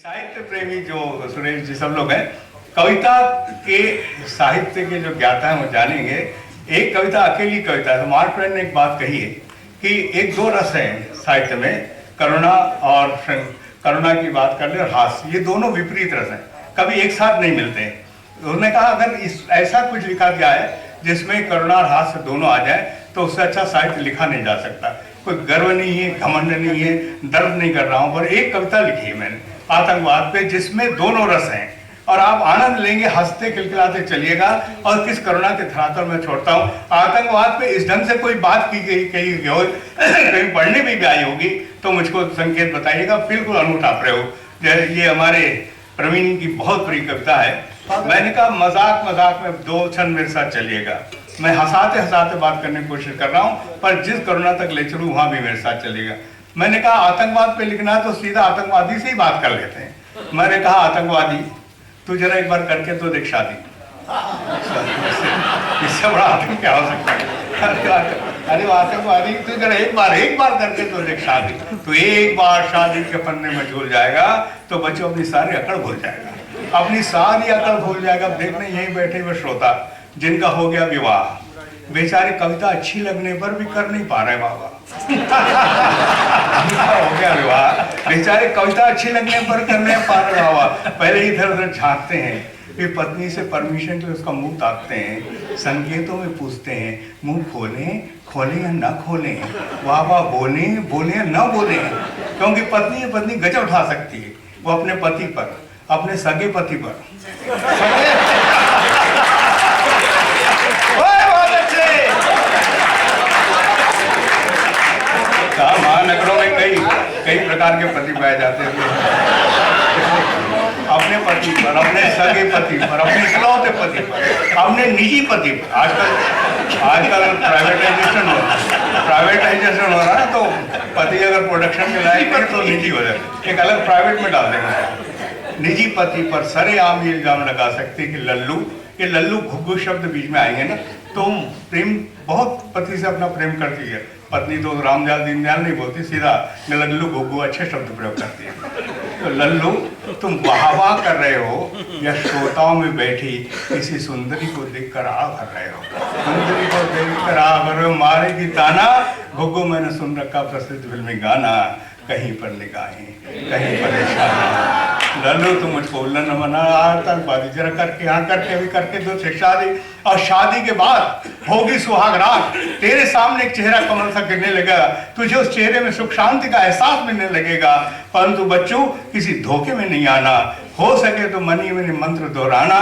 साहित्य प्रेमी जो सुरेश जी सब लोग हैं, कविता के साहित्य के जो ज्ञाता हैं वो जानेंगे। एक कविता अकेली कविता है। तो मार्क ट्वेन ने एक बात कही है कि एक दो रस हैं साहित्य में, करुणा और करुणा की बात कर ले और हास्य, ये दोनों विपरीत रस हैं, कभी एक साथ नहीं मिलते हैं। उन्होंने कहा अगर ऐसा कुछ लिखा जाए जिसमें करुणा और हास्य दोनों आ जाए तो उससे अच्छा साहित्य लिखा नहीं जा सकता। कोई गर्व नहीं है, घमंड नहीं है, दर्द नहीं कर रहा हूँ, पर एक कविता लिखी है मैंने आतंकवाद पे जिसमें दोनों रस हैं और आप आनंद लेंगे, हंसते खिलखिलाते चलिएगा। और किस करुणा के धरातल में छोड़ता हूँ, आतंकवाद पे इस ढंग से कोई बात की गई कहीं हो कहीं पढ़ने में भी आई होगी तो मुझको संकेत बताइएगा, बिल्कुल अनूठा प्रयोग। ये हमारे प्रवीण की बहुत बड़ी कविता है। मैंने कहा मजाक मजाक में दो क्षण मेरे साथ चलिएगा, मैं हंसाते हंसाते बात करने की कोशिश कर रहा हूँ, पर जिस करुणा तक ले चलूँ वहां भी मेरे साथ चलिएगा। मैंने कहा आतंकवाद पे लिखना है तो सीधा आतंकवादी से ही बात कर लेते हैं। मैंने कहा आतंकवादी तू जरा एक बार करके तो देख शादी, इससे बड़ा आतंक क्या हो सकता है। अरे आतंकवादी तू जरा एक बार करके तो देख शादी, तो एक बार शादी के पन्ने में झूल जाएगा तो बच्चों अपनी सारी अकड़ भूल जाएगा, अपनी सारी अकड़ भूल जाएगा। देखने यहीं बैठे हुए श्रोता जिनका हो गया विवाह, बेचारे कविता अच्छी लगने पर भी कर नहीं पा रहे बाबा। हो गया विवाह, बेचारे कविता अच्छी लगने पर कर नहीं पा रहे बाबा। पहले इधर उधर झांकते हैं, फिर पत्नी से परमिशन के उसका मुंह ताकते हैं, संकेतों में पूछते हैं मुंह खोलें या ना खोलें, वाह वाह बोले या ना बोले, क्योंकि पत्नी गजब उठा सकती है वो अपने पति पर, अपने सगे पति पर। महानगरों में कई प्रकार के पति पाए जाते हैं, अपने पति पर, अपने सगे पति पर, अपने इकलौते पति पर, अपने निजी पति पर। आजकल प्राइवेटाइजेशन हो रहा है, तो पति अगर प्रोडक्शन के लायक है तो निजी हो जाए, एक अलग प्राइवेट में डाल देंगे। निजी पति पर सरेआम इल्जाम लगा सकते हैं कि लल्लू, ये लल्लू घुग्गू शब्द बीच में आएंगे ना तो प्रेम, बहुत पति से अपना प्रेम करती है पत्नी, तो रामजाल दीनदयाल नहीं बोलती, सीधा लल्लू घुग्गू अच्छे शब्द प्रयोग करती है। तो लल्लू तुम वाह कर रहे हो या श्रोताओं में बैठी किसी सुंदरी को देखकर आ भर रहे हो, सुंदरी को देखकर आ भर रहे हो, मारेगी ताना घुग्गू मैंने सुन रखा प्रसिद्ध फिल्मी गाना, कहीं पर निगाहें कहीं परेशान। लल्लू तुम मुझको उल्लन मना आतंकवादी, जरा करके यहाँ करके भी करके दो शादी, और शादी के बाद होगी सुहाग रात, तेरे सामने एक चेहरा कमल सा गिरने लगेगा, तुझे उस चेहरे में सुख शांति का एहसास मिलने लगेगा, परंतु बच्चों किसी धोखे में नहीं आना, हो सके तो मनी में मंत्र दोहराना।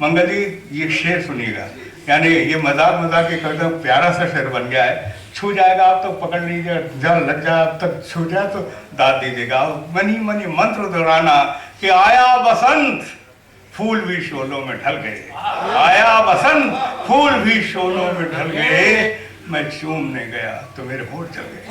मंगल जी ये शेर सुनिएगा, यानी ये मजाक की कविता प्यारा सा शेर बन गया है। छू जाएगा आप तो पकड़ लीजिए, जब लग जाए आप तक छू जाए तो दाद दीजिएगा। मनी मंत्र दोहराना कि आया बसंत फूल भी शोलों में ढल गए, आया बसंत फूल भी शोलों में ढल गए, मैं चूमने गया तो मेरे होठ जल गए।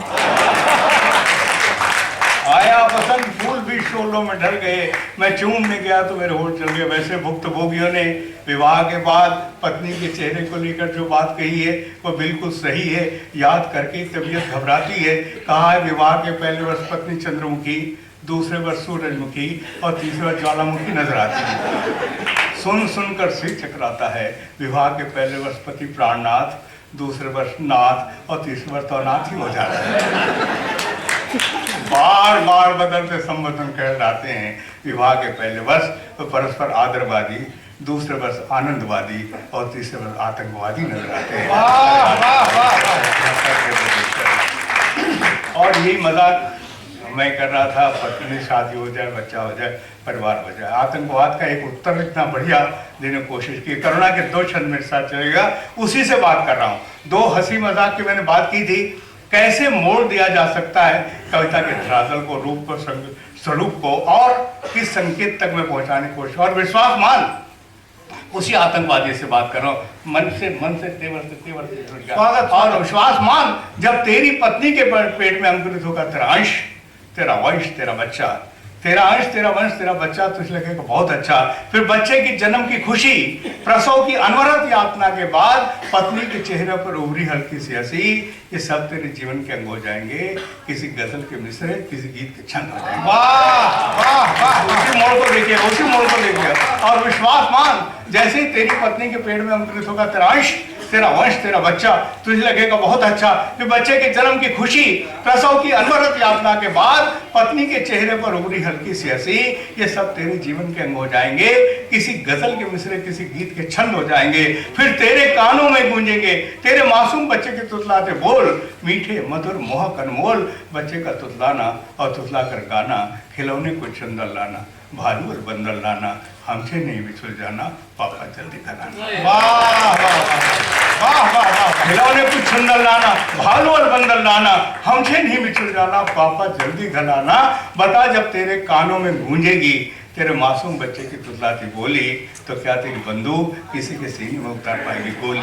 आया बसंत फूल भी शोलों में ढल गए, मैं चूमने गया तो मेरे होठ जल गए। वैसे भुक्तभोगियों ने विवाह के बाद पत्नी के चेहरे को लेकर जो बात कही है वो बिल्कुल सही है, याद करके तबीयत घबराती है। कहा है विवाह के पहले वर्ष पत्नी चंद्रमुखी, दूसरे वर्ष सूरजमुखी और तीसरे वर्ष ज्वालामुखी नजर आती है। सुनकर सिर चकराता है। विवाह के पहले वर्ष पति प्राणनाथ, दूसरे वर्ष नाथ और तीसरे वर्ष तो अनाथ ही हो जाता है। बार बदलते संबोधन कर जाते हैं। विवाह के पहले वर्ष तो परस्पर आदरवादी, दूसरे वर्ष आनंदवादी और तीसरे वर्ष आतंकवादी नजर आते हैं। और यही मजाक मैं कर रहा था, पत्नी शादी हो जाए, बच्चा हो जाए, परिवार हो जाए। आतंकवाद का एक उत्तर इतना बढ़िया देने की कोशिश की। करुणा के दो क्षण मेरे साथ चलेगा, उसी से बात कर रहा हूँ। दो हंसी मजाक की मैंने बात की थी, कैसे मोड़ दिया जा सकता है कविता के धरातल को, रूप को, स्वरूप को, और किस संकेत तक में पहुंचाने की कोशिश। और विश्वास मान, उसी आतंकवादी से बात कर रहा हूं, मन से तेवर से जुड़ गया। और विश्वास मान, जब तेरी पत्नी के पेट में अंकुरित होगा तेरा अंश, तेरा वंश, तेरा बच्चा, तेरा अंश, तेरा वंश, तेरा बच्चा, तुझे लगेगा बहुत अच्छा। फिर बच्चे की जन्म की खुशी, प्रसव की अनवरत यातना के बाद पत्नी के चेहरे पर उभरी हल्की सी हंसी, ये सब तेरे जीवन के अंग हो जाएंगे। किसी गजल के मिसरे, किसी गीत के छंद हो जाएंगे। वाह वाह वाह। को देखिएगा, उसी मोड़ को देखिएगा और विश्वास मान, जैसे ही तेरी पत्नी के पेट में अंकुरित होगा तेरा अंश, तेरा वंश, तेरा बच्चा, तुझे लगेगा बहुत अच्छा कि बच्चे के जन्म की खुशी, प्रसव की अनवरत यातना के बाद पत्नी के चेहरे पर उभरी हल्की सी हंसी, ये सब तेरे जीवन के अंग हो जाएंगे, किसी गजल के मिसरे, किसी गीत के छंद हो जाएंगे, फिर तेरे कानों में गूंजेंगे तेरे मासूम बच्चे के तुतलाते बोल, मीठे मधुर मोहक अनमोल बच्चे का तुतलाना और तुतला कर गाना, खिलौने को चंदन लाना, भालू और बंदर लाना, हमसे नहीं बिछुड़ जाना, पापा जल्दी खिलाना। वाह वाह वाह वाह, खिलौने को चंदन लाना, भालू और बंदर लाना, हमसे नहीं बिछुड़ जाना, पापा जल्दी खिलाना। बता जब तेरे कानों में गूंजेगी तेरे मासूम बच्चे की तुतलाती बोली, तो क्या तेरी बंदूक किसी के सीने में उतार पाएगी गोली,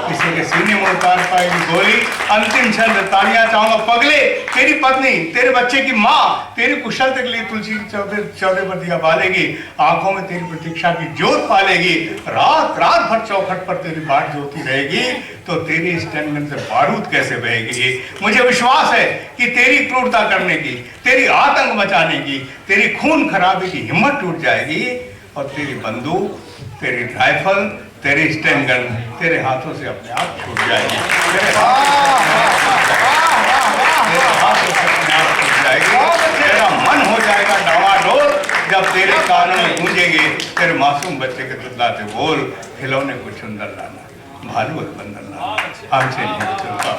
किसी के सीने में उतार पाएगी गोली। अंतिम छंद तालियां चाहूंगा पगले, तेरी पत्नी, तेरे बच्चे की माँ तेरी कुशलता के लिए तुलसी चौदे पर दिया बालेगी, आंखों में तेरी प्रतीक्षा की ज्योत पालेगी, रात रात भर चौखट पर तेरी बाट ज्योति रहेगी, तो तेरी स्टैंड से बारूद कैसे बहेगी। मुझे विश्वास है कि तेरी क्रूरता करने की, तेरी आतंक मचाने की, तेरी खून खराबे की हिम्मत टूट जाएगी और तेरी बंदूक, तेरी राइफल, तेरी स्टैंड गन तेरे हाथों से अपने आप छूट जाएगी, तेरे हाथों से अपने आप छूट जाएगी। तेरा मन हो जाएगा डावाडोल जब तेरे कानों में गूंजेंगे तेरे मासूम बच्चे के तुतलाते बोल, खिलौने को चुंदर लाना, भालू और बंदर लाना, हमसे नहीं चलता।